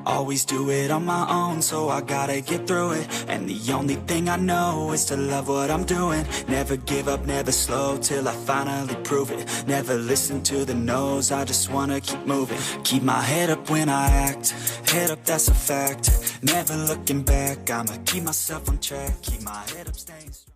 Always do it on my own, so I gotta get through it. And the only thing I know is to love what I'm doing. Never give up, never slow, till I finally prove it. Never listen to the no's, I just wanna keep moving. Keep my head up when I act, head up, that's a fact. Never looking back, I'ma keep myself on track. Keep my head up, staying strong.